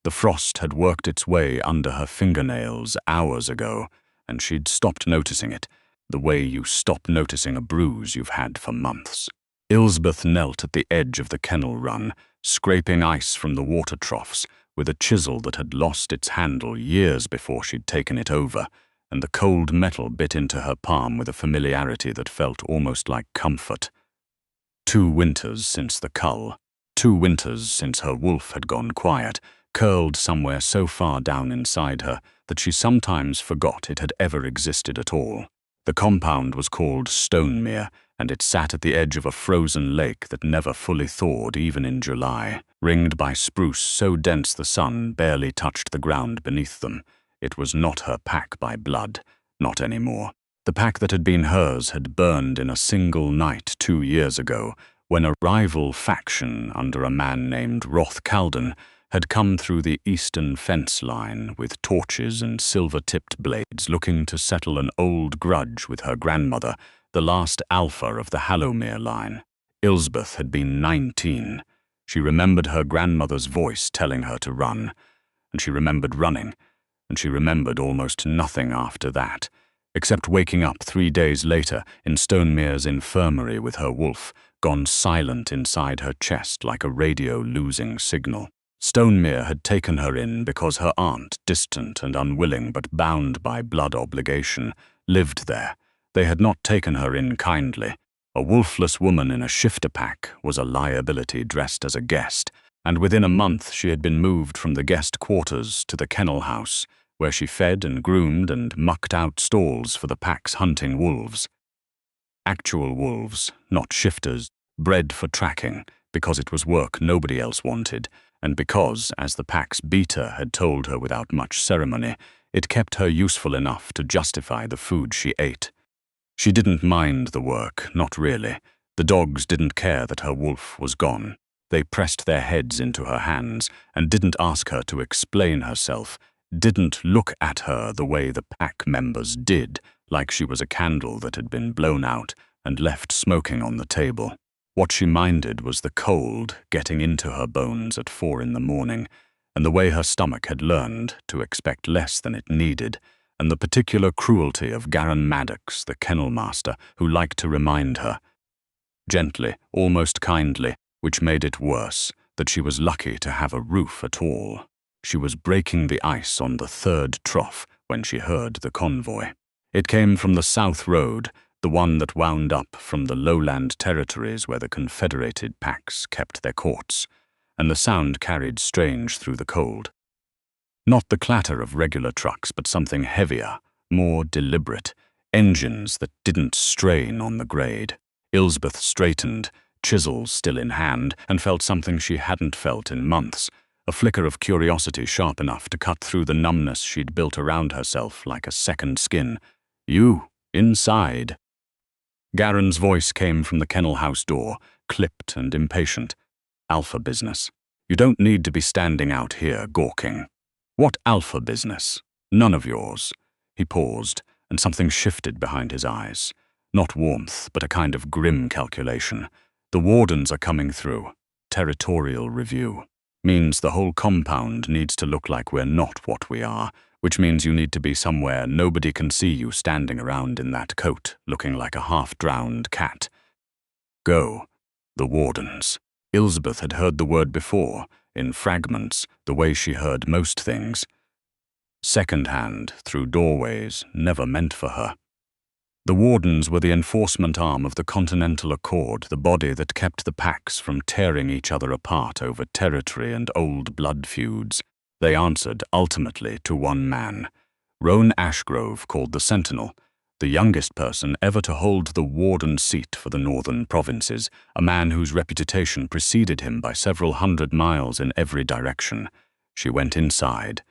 The frost had worked its way under her fingernails hours ago, and she'd stopped noticing it, the way you stop noticing a bruise you've had for months. Ilsbeth knelt at the edge of the kennel run, scraping ice from the water troughs with a chisel that had lost its handle years before she'd taken it over, and the cold metal bit into her palm with a familiarity that felt almost like comfort. 2 winters since the cull, 2 winters since her wolf had gone quiet, curled somewhere so far down inside her that she sometimes forgot it had ever existed at all. The compound was called Stonemere, and it sat at the edge of a frozen lake that never fully thawed even in July, ringed by spruce so dense the sun barely touched the ground beneath them. It was not her pack by blood, not anymore. The pack that had been hers had burned in a single night 2 years ago, when a rival faction under a man named Roth Calden had come through the eastern fence line with torches and silver-tipped blades, looking to settle an old grudge with her grandmother, the last alpha of the Hallowmere line. Ilsbeth had been 19. She remembered her grandmother's voice telling her to run, and she remembered running, and she remembered almost nothing after that, except waking up 3 days later in Stonemere's infirmary with her wolf, gone silent inside her chest like a radio losing signal. Stonemere had taken her in because her aunt, distant and unwilling but bound by blood obligation, lived there. They had not taken her in kindly. A wolfless woman in a shifter pack was a liability dressed as a guest, and within a month she had been moved from the guest quarters to the kennel house, where she fed and groomed and mucked out stalls for the pack's hunting wolves. Actual wolves, not shifters, bred for tracking, because it was work nobody else wanted, and because, as the pack's beater had told her without much ceremony, it kept her useful enough to justify the food she ate. She didn't mind the work, not really. The dogs didn't care that her wolf was gone. They pressed their heads into her hands and didn't ask her to explain herself, didn't look at her the way the pack members did, like she was a candle that had been blown out and left smoking on the table. What she minded was the cold getting into her bones at 4 in the morning, and the way her stomach had learned to expect less than it needed, and the particular cruelty of Garan Maddox, the kennel master, who liked to remind her, gently, almost kindly, which made it worse, that she was lucky to have a roof at all. She was breaking the ice on the 3rd trough when she heard the convoy. It came from the South Road, the one that wound up from the lowland territories where the Confederated packs kept their courts, and the sound carried strange through the cold. Not the clatter of regular trucks, but something heavier, more deliberate, engines that didn't strain on the grade. Ilsbeth straightened, chisel still in hand, and felt something she hadn't felt in months, a flicker of curiosity sharp enough to cut through the numbness she'd built around herself like a second skin. "You, inside." Garen's voice came from the kennel house door, clipped and impatient. "Alpha business. You don't need to be standing out here gawking." "What alpha business? None of yours." He paused, and something shifted behind his eyes. Not warmth, but a kind of grim calculation. "The wardens are coming through. Territorial review. Means the whole compound needs to look like we're not what we are, which means you need to be somewhere nobody can see you standing around in that coat, looking like a half-drowned cat. Go. The wardens." Ilsbeth had heard the word before, in fragments, the way she heard most things. Second-hand, through doorways, never meant for her. The wardens were the enforcement arm of the Continental Accord, the body that kept the packs from tearing each other apart over territory and old blood feuds. They answered, ultimately, to one man. Roan Ashgrove, called the Sentinel, the youngest person ever to hold the warden seat for the northern provinces, a man whose reputation preceded him by several 100 miles in every direction. She went inside.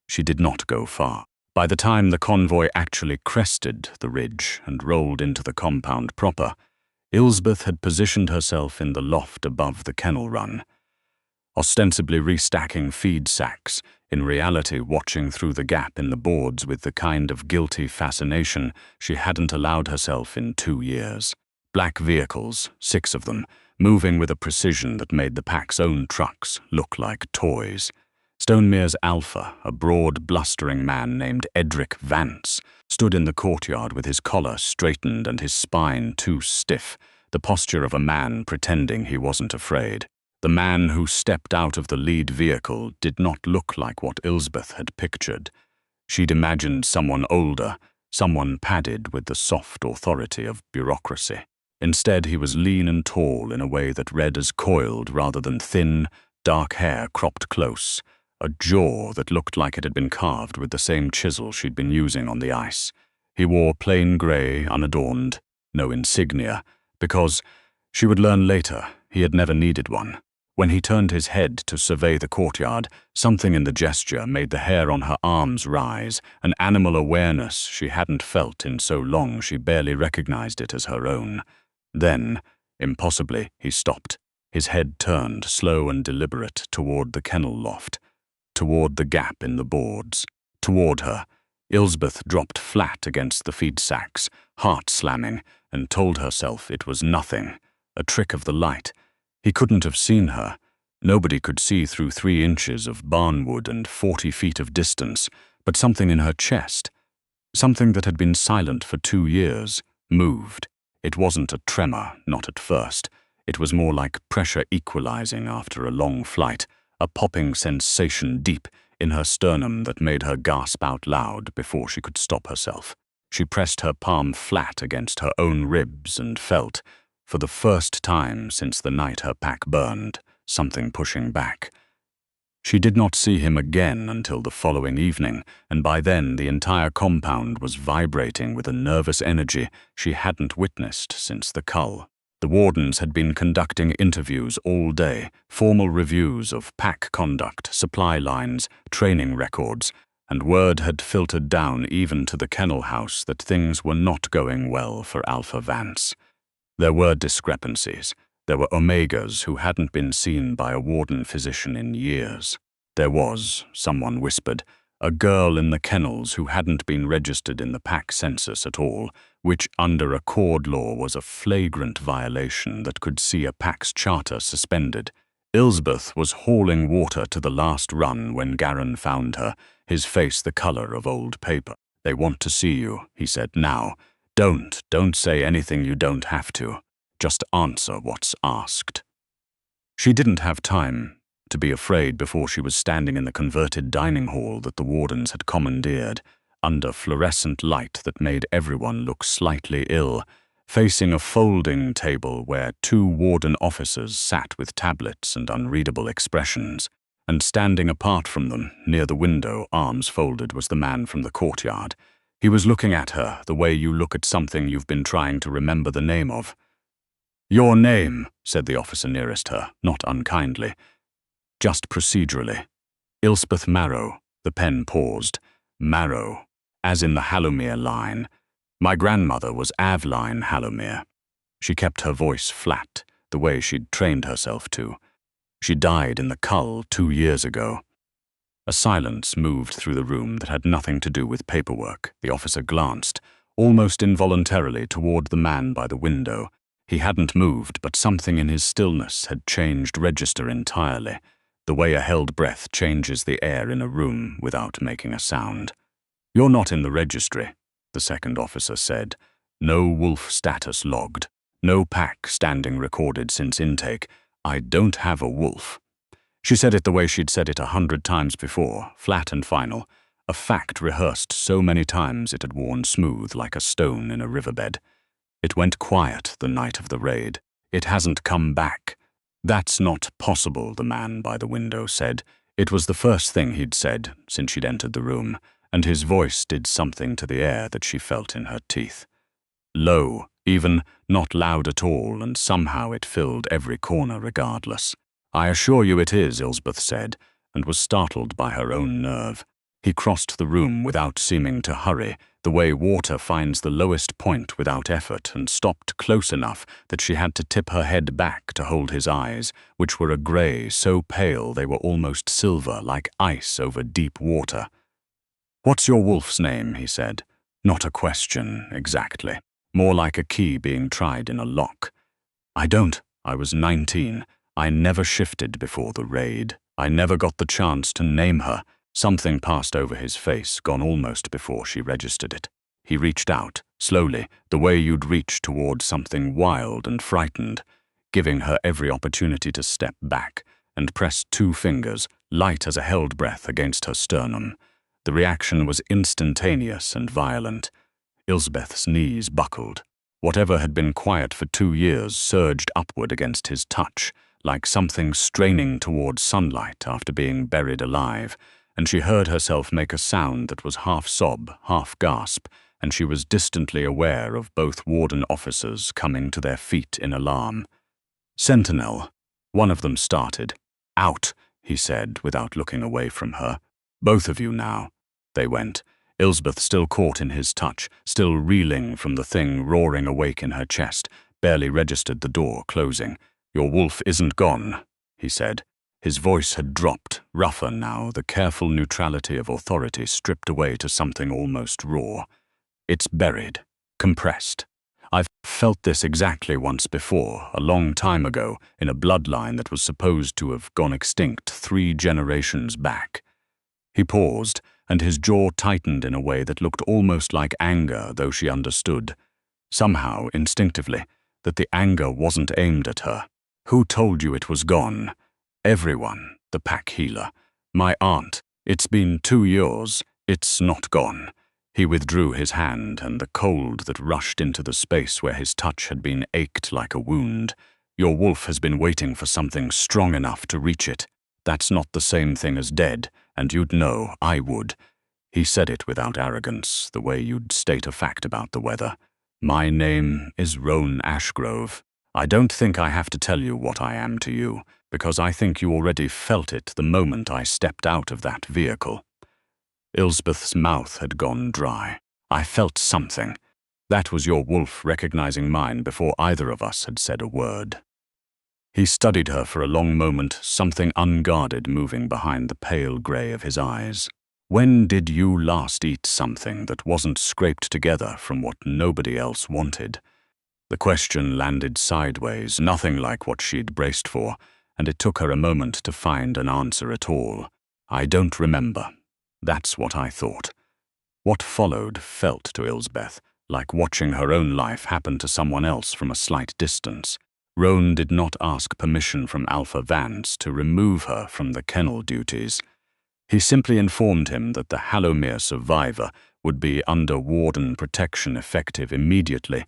She did not go far. By the time the convoy actually crested the ridge and rolled into the compound proper, Ilsbeth had positioned herself in the loft above the kennel run, ostensibly restacking feed sacks, in reality watching through the gap in the boards with the kind of guilty fascination she hadn't allowed herself in 2 years. Black vehicles, 6 of them, moving with a precision that made the pack's own trucks look like toys. Stonemere's Alpha, a broad, blustering man named Edric Vance, stood in the courtyard with his collar straightened and his spine too stiff, the posture of a man pretending he wasn't afraid. The man who stepped out of the lead vehicle did not look like what Ilsbeth had pictured. She'd imagined someone older, someone padded with the soft authority of bureaucracy. Instead, he was lean and tall in a way that read as coiled rather than thin, dark hair cropped close, a jaw that looked like it had been carved with the same chisel she'd been using on the ice. He wore plain grey, unadorned, no insignia, because, she would learn later, he had never needed one. When he turned his head to survey the courtyard, something in the gesture made the hair on her arms rise, an animal awareness she hadn't felt in so long she barely recognized it as her own. Then, impossibly, he stopped. His head turned, slow and deliberate, toward the kennel loft, toward the gap in the boards, toward her. Ilsbeth dropped flat against the feed sacks, heart slamming, and told herself it was nothing, a trick of the light. He couldn't have seen her. Nobody could see through 3 inches of barnwood and 40 feet of distance, but something in her chest, something that had been silent for 2 years, moved. It wasn't a tremor, not at first. It was more like pressure equalizing after a long flight, a popping sensation deep in her sternum that made her gasp out loud before she could stop herself. She pressed her palm flat against her own ribs and felt, for the first time since the night her pack burned, something pushing back. She did not see him again until the following evening, and by then the entire compound was vibrating with a nervous energy she hadn't witnessed since the cull. The wardens had been conducting interviews all day, formal reviews of pack conduct, supply lines, training records, and word had filtered down even to the kennel house that things were not going well for Alpha Vance. There were discrepancies. There were Omegas who hadn't been seen by a warden physician in years. There was, someone whispered, a girl in the kennels who hadn't been registered in the pack census at all, which under a cord law was a flagrant violation that could see a pack's charter suspended. Ilsbeth was hauling water to the last run when Garin found her, his face the color of old paper. "They want to see you," he said. "Now. Don't say anything you don't have to. Just answer what's asked." She didn't have time to be afraid before she was standing in the converted dining hall that the wardens had commandeered, under fluorescent light that made everyone look slightly ill, facing a folding table where 2 warden officers sat with tablets and unreadable expressions, and standing apart from them, near the window, arms folded, was the man from the courtyard. He was looking at her the way you look at something you've been trying to remember the name of. "Your name," said the officer nearest her, not unkindly, just procedurally. "Ilsbeth Marrow." The pen paused. "Marrow, as in the Hallowmere line. My grandmother was Aveline Hallowmere." She kept her voice flat, the way she'd trained herself to. "She died in the cull 2 years ago." A silence moved through the room that had nothing to do with paperwork. The officer glanced, almost involuntarily, toward the man by the window. He hadn't moved, but something in his stillness had changed register entirely, the way a held breath changes the air in a room without making a sound. "You're not in the registry," the second officer said. "No wolf status logged. No pack standing recorded since intake. I don't have a wolf." She said it the way she'd said it 100 times before, flat and final, a fact rehearsed so many times it had worn smooth like a stone in a riverbed. "It went quiet the night of the raid. It hasn't come back." "That's not possible," the man by the window said. It was the first thing he'd said since she'd entered the room, and his voice did something to the air that she felt in her teeth. Low, even, not loud at all, and somehow it filled every corner regardless. "I assure you it is," Ilsbeth said, and was startled by her own nerve. He crossed the room without seeming to hurry, the way water finds the lowest point without effort, and stopped close enough that she had to tip her head back to hold his eyes, which were a grey so pale they were almost silver, like ice over deep water. "What's your wolf's name?" he said. Not a question, exactly. More like a key being tried in a lock. "I don't. I was 19. I never shifted before the raid." I never got the chance to name her. Something passed over his face, gone almost before she registered it. He reached out, slowly, the way you'd reach toward something wild and frightened, giving her every opportunity to step back, and pressed 2 fingers, light as a held breath, against her sternum. The reaction was instantaneous and violent. Ilsbeth's knees buckled. Whatever had been quiet for 2 years surged upward against his touch, like something straining toward sunlight after being buried alive, and she heard herself make a sound that was half sob, half gasp, and she was distantly aware of both warden officers coming to their feet in alarm. "Sentinel," one of them started. "Out," he said, without looking away from her. "Both of you now." They went. Ilsbeth still caught in his touch, still reeling from the thing roaring awake in her chest, barely registered the door closing. "Your wolf isn't gone," he said. His voice had dropped, rougher now, the careful neutrality of authority stripped away to something almost raw. "It's buried, compressed. I've felt this exactly once before, a long time ago, in a bloodline that was supposed to have gone extinct 3 generations back." He paused, and his jaw tightened in a way that looked almost like anger, though she understood, somehow instinctively, that the anger wasn't aimed at her. "Who told you it was gone?" "Everyone, the pack healer. My aunt. It's been 2 years. It's not gone." He withdrew his hand, and the cold that rushed into the space where his touch had been ached like a wound. "Your wolf has been waiting for something strong enough to reach it. That's not the same thing as dead, and you'd know, I would." He said it without arrogance, the way you'd state a fact about the weather. "My name is Roan Ashgrove. I don't think I have to tell you what I am to you, because I think you already felt it the moment I stepped out of that vehicle." Ilsbeth's mouth had gone dry. "I felt something. That was your wolf recognizing mine before either of us had said a word." He studied her for a long moment, something unguarded moving behind the pale grey of his eyes. "When did you last eat something that wasn't scraped together from what nobody else wanted?" The question landed sideways, nothing like what she'd braced for, and it took her a moment to find an answer at all. "I don't remember." That's what I thought. What followed felt to Ilsbeth like watching her own life happen to someone else from a slight distance. Roan did not ask permission from Alpha Vance to remove her from the kennel duties. He simply informed him that the Hallowmere survivor would be under warden protection effective immediately,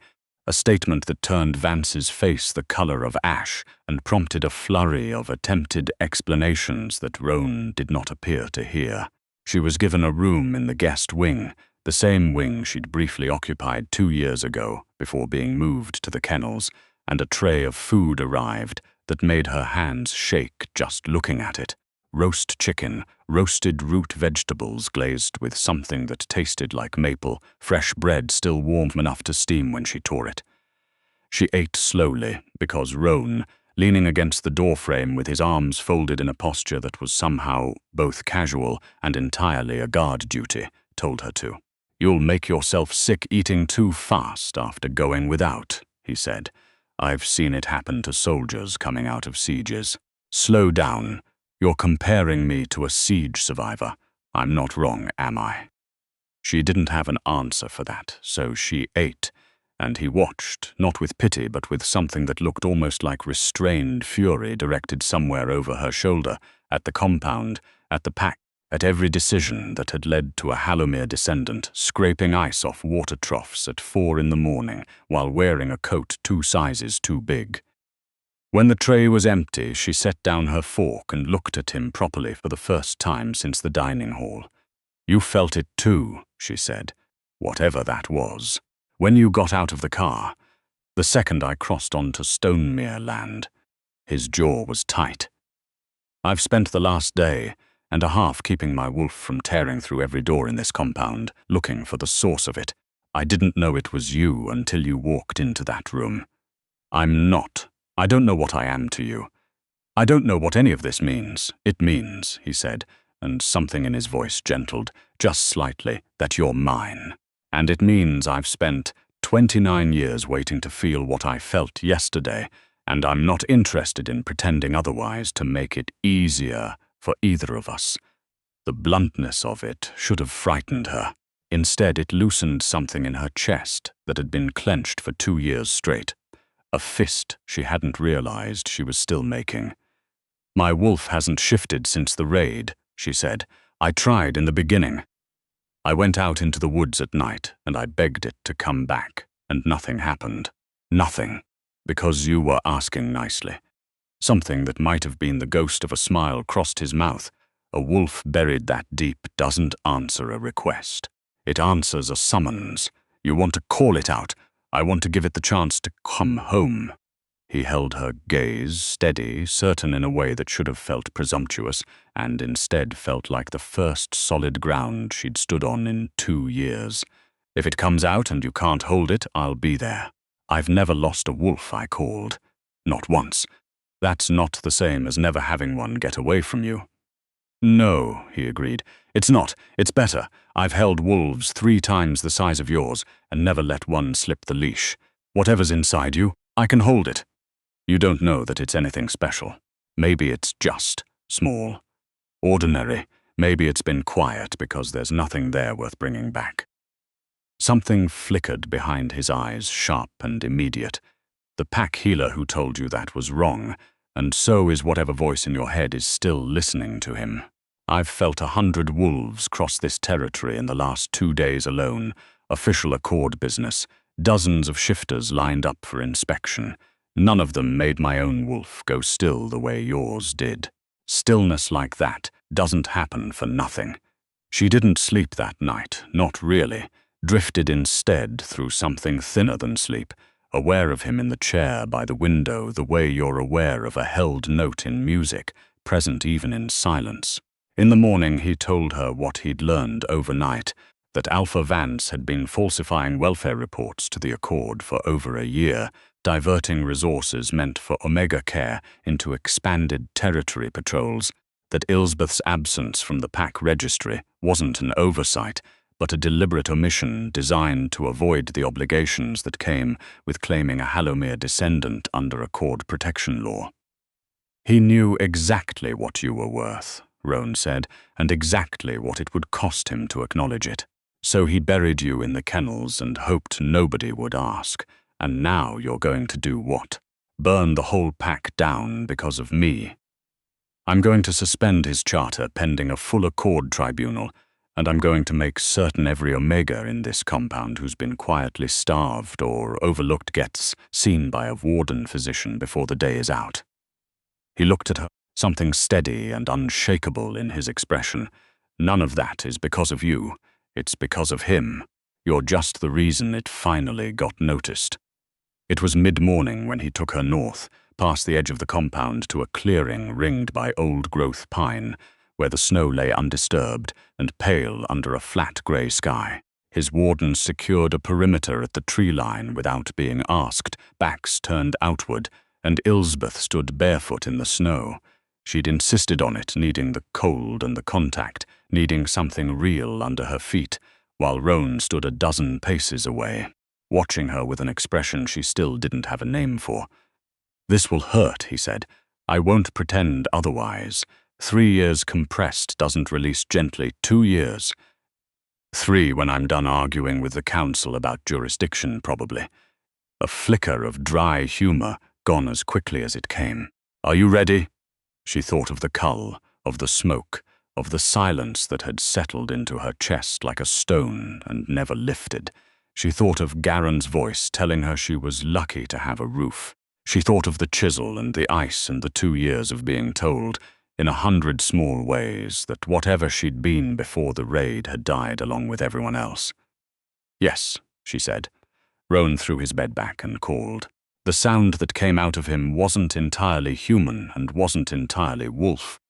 a statement that turned Vance's face the color of ash and prompted a flurry of attempted explanations that Roan did not appear to hear. She was given a room in the guest wing, the same wing she'd briefly occupied 2 years ago before being moved to the kennels, and a tray of food arrived that made her hands shake just looking at it. Roast chicken, roasted root vegetables glazed with something that tasted like maple, fresh bread still warm enough to steam when she tore it. She ate slowly because Roan, leaning against the doorframe with his arms folded in a posture that was somehow both casual and entirely a guard duty, told her to. "You'll make yourself sick eating too fast after going without," he said. "I've seen it happen to soldiers coming out of sieges. Slow down. You're comparing me to a siege survivor. I'm not wrong, am I?" She didn't have an answer for that, so she ate, and he watched, not with pity but with something that looked almost like restrained fury directed somewhere over her shoulder, at the compound, at the pack, at every decision that had led to a Hallowmere descendant scraping ice off water troughs at 4 in the morning while wearing a coat 2 sizes too big. When the tray was empty, she set down her fork and looked at him properly for the first time since the dining hall. "You felt it too," she said, "whatever that was. When you got out of the car, the second I crossed onto Stonemere land." His jaw was tight. "I've spent the last day and a half keeping my wolf from tearing through every door in this compound, looking for the source of it. I didn't know it was you until you walked into that room. I'm not. I don't know what I am to you. I don't know what any of this means. It means," he said, and something in his voice gentled, just slightly, "that you're mine. And it means I've spent 29 years waiting to feel what I felt yesterday, and I'm not interested in pretending otherwise to make it easier for either of us. The bluntness of it should have frightened her. Instead, it loosened something in her chest that had been clenched for 2 years straight. A fist she hadn't realized she was still making. "My wolf hasn't shifted since the raid," she said. "I tried in the beginning. I went out into the woods at night and I begged it to come back, and nothing happened. Nothing. Because you were asking nicely." Something that might have been the ghost of a smile crossed his mouth. A wolf buried that deep doesn't answer a request. It answers a summons. You want to call it out. I want to give it the chance to come home. He held her gaze steady, certain in a way that should have felt presumptuous, and instead felt like the first solid ground she'd stood on in 2 years. "If it comes out and you can't hold it, I'll be there. I've never lost a wolf I called. Not once. That's not the same as never having one get away from you." "No," he agreed. "It's not. It's better. I've held wolves 3 times the size of yours and never let one slip the leash. Whatever's inside you, I can hold it. You don't know that it's anything special. Maybe it's just small. Ordinary. Maybe it's been quiet because there's nothing there worth bringing back." Something flickered behind his eyes, sharp and immediate. The pack healer who told you that was wrong, and so is whatever voice in your head is still listening to him. I've felt 100 wolves cross this territory in the last 2 days alone, official accord business, dozens of shifters lined up for inspection. None of them made my own wolf go still the way yours did. Stillness like that doesn't happen for nothing. She didn't sleep that night, not really, drifted instead through something thinner than sleep, aware of him in the chair by the window the way you're aware of a held note in music, present even in silence. In the morning he told her what he'd learned overnight, that Alpha Vance had been falsifying welfare reports to the Accord for over a year, diverting resources meant for Omega Care into expanded territory patrols, that Ilsbeth's absence from the pack registry wasn't an oversight, but a deliberate omission designed to avoid the obligations that came with claiming a Hallowmere descendant under Accord protection law. "He knew exactly what you were worth," Roan said, "and exactly what it would cost him to acknowledge it. So he buried you in the kennels and hoped nobody would ask. And now you're going to do what? Burn the whole pack down because of me. I'm going to suspend his charter pending a full Accord tribunal, and I'm going to make certain every Omega in this compound who's been quietly starved or overlooked gets seen by a warden physician before the day is out." He looked at her, something steady and unshakable in his expression. "None of that is because of you. It's because of him. You're just the reason it finally got noticed." It was mid-morning when he took her north, past the edge of the compound to a clearing ringed by old-growth pine, where the snow lay undisturbed and pale under a flat grey sky. His wardens secured a perimeter at the tree line without being asked, backs turned outward, and Ilsbeth stood barefoot in the snow. She'd insisted on it, needing the cold and the contact, needing something real under her feet, while Roan stood a dozen paces away, watching her with an expression she still didn't have a name for. "This will hurt," he said. "I won't pretend otherwise. 3 years compressed doesn't release gently. 2 years. 3 when I'm done arguing with the council about jurisdiction, probably." A flicker of dry humor, gone as quickly as it came. "Are you ready?" She thought of the cull, of the smoke, of the silence that had settled into her chest like a stone and never lifted. She thought of Garen's voice telling her she was lucky to have a roof. She thought of the chisel and the ice and the 2 years of being told, in 100 small ways, that whatever she'd been before the raid had died along with everyone else. "Yes," she said. Roan threw his bed back and called. The sound that came out of him wasn't entirely human and wasn't entirely wolf.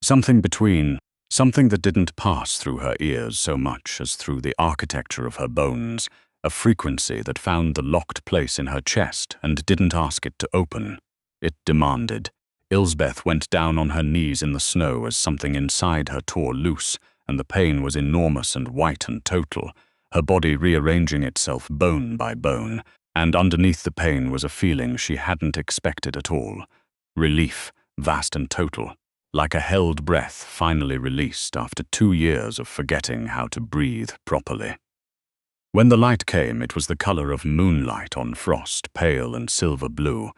Something between, something that didn't pass through her ears so much as through the architecture of her bones, a frequency that found the locked place in her chest and didn't ask it to open. It demanded. Ilsbeth went down on her knees in the snow as something inside her tore loose, and the pain was enormous and white and total, her body rearranging itself bone by bone, and underneath the pain was a feeling she hadn't expected at all. Relief, vast and total. like a held breath finally released after 2 years of forgetting how to breathe properly. When the light came, it was the color of moonlight on frost, pale and silver blue,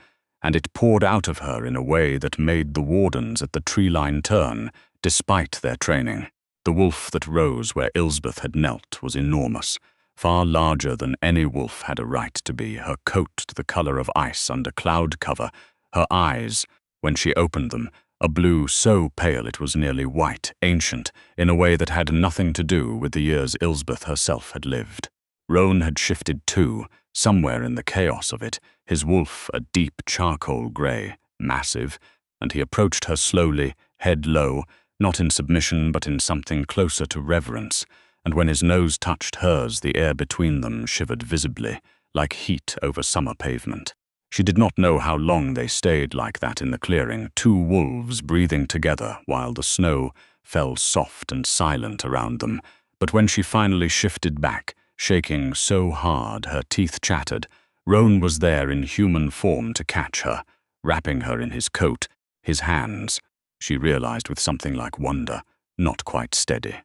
and it poured out of her in a way that made the wardens at the tree line turn, despite their training. The wolf that rose where Ilsbeth had knelt was enormous, far larger than any wolf had a right to be, her coat the color of ice under cloud cover, her eyes, when she opened them, a blue so pale it was nearly white, ancient, in a way that had nothing to do with the years Ilsbeth herself had lived. Roan had shifted too, somewhere in the chaos of it, his wolf a deep charcoal grey, massive, and he approached her slowly, head low, not in submission but in something closer to reverence, and when his nose touched hers the air between them shivered visibly, like heat over summer pavement. She did not know how long they stayed like that in the clearing, two wolves breathing together while the snow fell soft and silent around them, but when she finally shifted back, shaking so hard her teeth chattered, Roan was there in human form to catch her, wrapping her in his coat, his hands. She realized with something like wonder, not quite steady.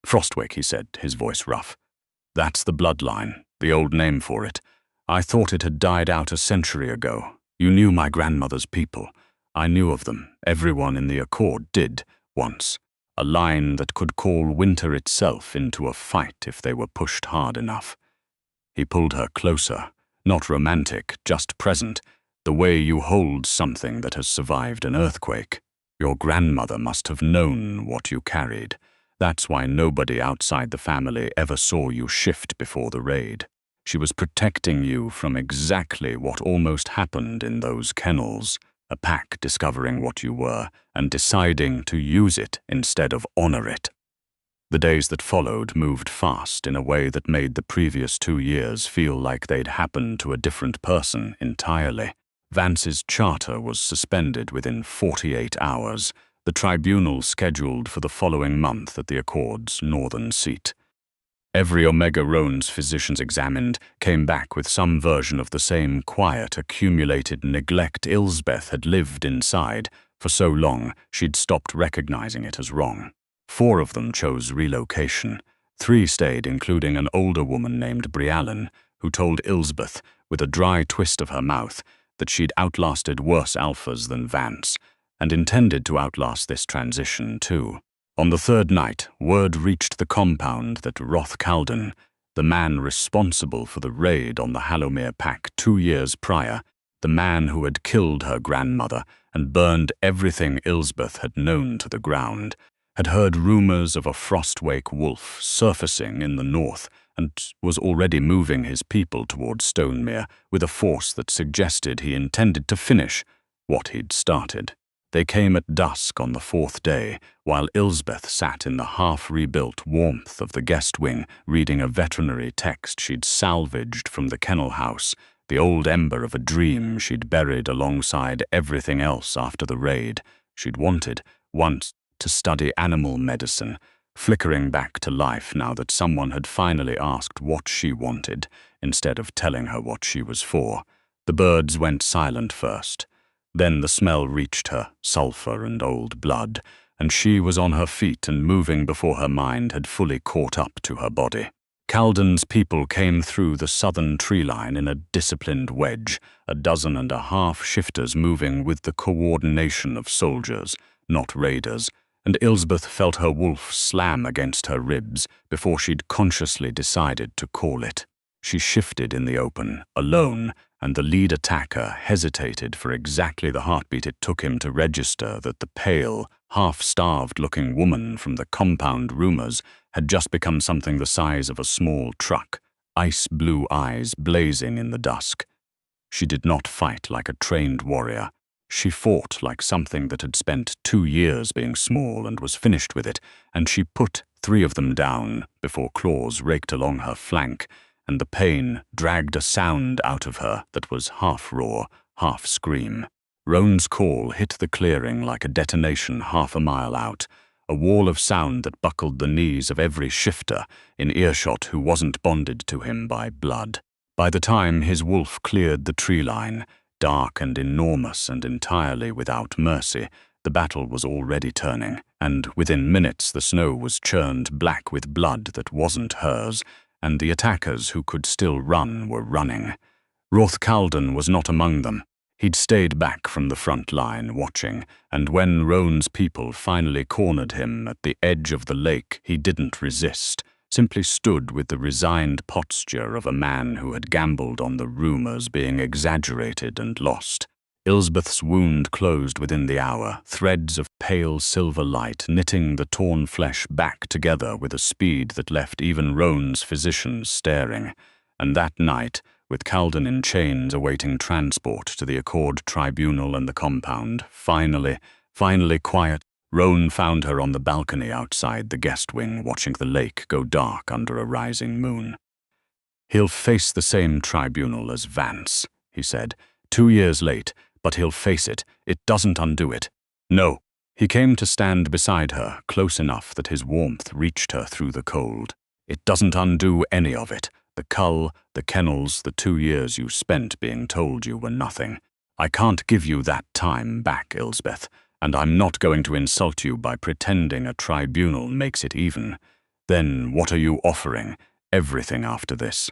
"Frostwake," he said, his voice rough. "That's the bloodline, the old name for it. I thought it had died out a century ago. You knew my grandmother's people. I knew of them. Everyone in the Accord did, once. A line that could call winter itself into a fight if they were pushed hard enough." He pulled her closer, not romantic, just present, the way you hold something that has survived an earthquake. Your grandmother must have known what you carried. That's why nobody outside the family ever saw you shift before the raid. She was protecting you from exactly what almost happened in those kennels, a pack discovering what you were and deciding to use it instead of honor it. The days that followed moved fast in a way that made the previous 2 years feel like they'd happened to a different person entirely. Vance's charter was suspended within 48 hours, the tribunal scheduled for the following month at the Accord's northern seat. Every Omega Roan's physicians examined came back with some version of the same quiet, accumulated neglect Ilsbeth had lived inside. For so long, she'd stopped recognizing it as wrong. 4 of them chose relocation. 3 stayed, including an older woman named Briallen, who told Ilsbeth, with a dry twist of her mouth, that she'd outlasted worse alphas than Vance, and intended to outlast this transition too. On the 3rd night, word reached the compound that Roth Calden, the man responsible for the raid on the Hallowmere pack 2 years prior, the man who had killed her grandmother and burned everything Ilsbeth had known to the ground, had heard rumors of a Frostwake wolf surfacing in the north and was already moving his people towards Stonemere with a force that suggested he intended to finish what he'd started. They came at dusk on the 4th day, while Ilsbeth sat in the half-rebuilt warmth of the guest wing, reading a veterinary text she'd salvaged from the kennel house, the old ember of a dream she'd buried alongside everything else after the raid. She'd wanted, once, to study animal medicine, flickering back to life now that someone had finally asked what she wanted, instead of telling her what she was for. The birds went silent first. Then the smell reached her, sulfur and old blood, and she was on her feet and moving before her mind had fully caught up to her body. Calden's people came through the southern tree line in a disciplined wedge, a 12.5 shifters moving with the coordination of soldiers, not raiders, and Ilsbeth felt her wolf slam against her ribs before she'd consciously decided to call it. She shifted in the open, alone, and the lead attacker hesitated for exactly the heartbeat it took him to register that the pale, half-starved-looking woman from the compound rumors had just become something the size of a small truck, ice-blue eyes blazing in the dusk. She did not fight like a trained warrior. She fought like something that had spent 2 years being small and was finished with it, and she put 3 of them down before claws raked along her flank, and the pain dragged a sound out of her that was half roar, half scream. Roan's call hit the clearing like a detonation half a mile out, a wall of sound that buckled the knees of every shifter in earshot who wasn't bonded to him by blood. By the time his wolf cleared the tree line, dark and enormous and entirely without mercy, The battle was already turning, and within minutes the snow was churned black with blood that wasn't hers, and the attackers who could still run were running. Rothkalden was not among them. He'd stayed back from the front line, watching, and when Roan's people finally cornered him at the edge of the lake, he didn't resist, simply stood with the resigned posture of a man who had gambled on the rumors being exaggerated and lost. Ilsbeth's wound closed within the hour, threads of pale silver light knitting the torn flesh back together with a speed that left even Roan's physicians staring. And that night, with Kalden in chains awaiting transport to the Accord Tribunal and the compound, finally quiet, Roan found her on the balcony outside the guest wing, watching the lake go dark under a rising moon. "He'll face the same tribunal as Vance," he said. 2 years late, but he'll face it. It doesn't undo it. No. He came to stand beside her, close enough that his warmth reached her through the cold. It doesn't undo any of it. The cull, the kennels, the 2 years you spent being told you were nothing. I can't give you that time back, Ilsbeth, and I'm not going to insult you by pretending a tribunal makes it even. Then what are you offering? Everything after this."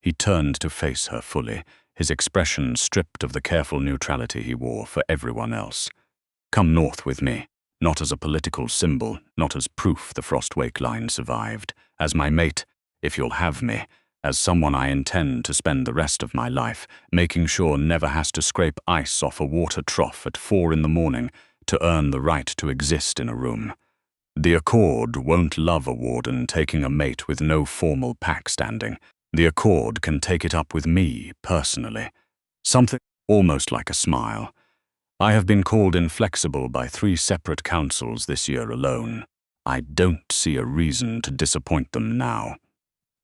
He turned to face her fully, his expression stripped of the careful neutrality he wore for everyone else. "Come north with me, not as a political symbol, not as proof the Frostwake line survived, as my mate, if you'll have me, as someone I intend to spend the rest of my life, making sure never has to scrape ice off a water trough at 4 in the morning to earn the right to exist in a room. The Accord won't love a warden taking a mate with no formal pack standing. The Accord can take it up with me, personally." Something almost like a smile. "I have been called inflexible by 3 separate councils this year alone. I don't see a reason to disappoint them now."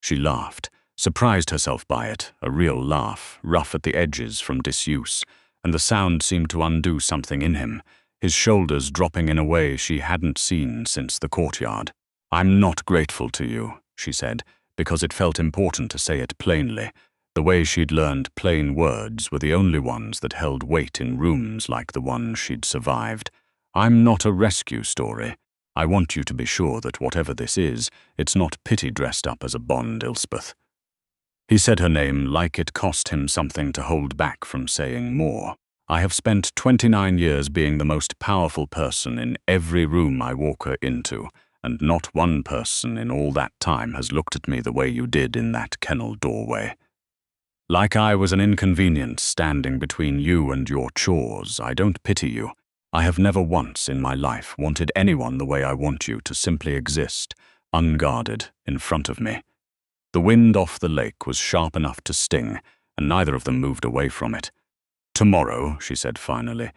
She laughed, surprised herself by it, a real laugh, rough at the edges from disuse, and the sound seemed to undo something in him, his shoulders dropping in a way she hadn't seen since the courtyard. "I'm not grateful to you," she said, because it felt important to say it plainly. The way she'd learned plain words were the only ones that held weight in rooms like the one she'd survived. "I'm not a rescue story. I want you to be sure that whatever this is, it's not pity dressed up as a bond, Ilsbeth." He said her name like it cost him something to hold back from saying more. "I have spent 29 years being the most powerful person in every room I walk her into, and not one person in all that time has looked at me the way you did in that kennel doorway. Like I was an inconvenience standing between you and your chores. I don't pity you. I have never once in my life wanted anyone the way I want you to simply exist, unguarded, in front of me." The wind off the lake was sharp enough to sting, and neither of them moved away from it. "Tomorrow," she said finally.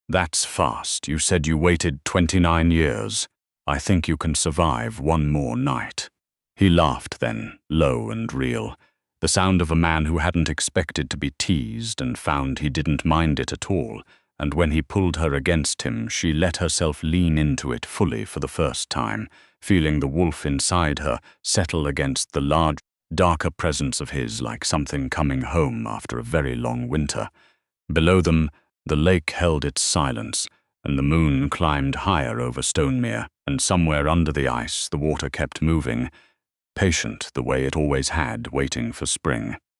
"That's fast. You said you waited 29 years. I think you can survive one more night." He laughed then, low and real, the sound of a man who hadn't expected to be teased and found he didn't mind it at all, and when he pulled her against him, she let herself lean into it fully for the first time, feeling the wolf inside her settle against the large, darker presence of his like something coming home after a very long winter. Below them, the lake held its silence, and the moon climbed higher over Stonemere, and somewhere under the ice the water kept moving, patient the way it always had, waiting for spring.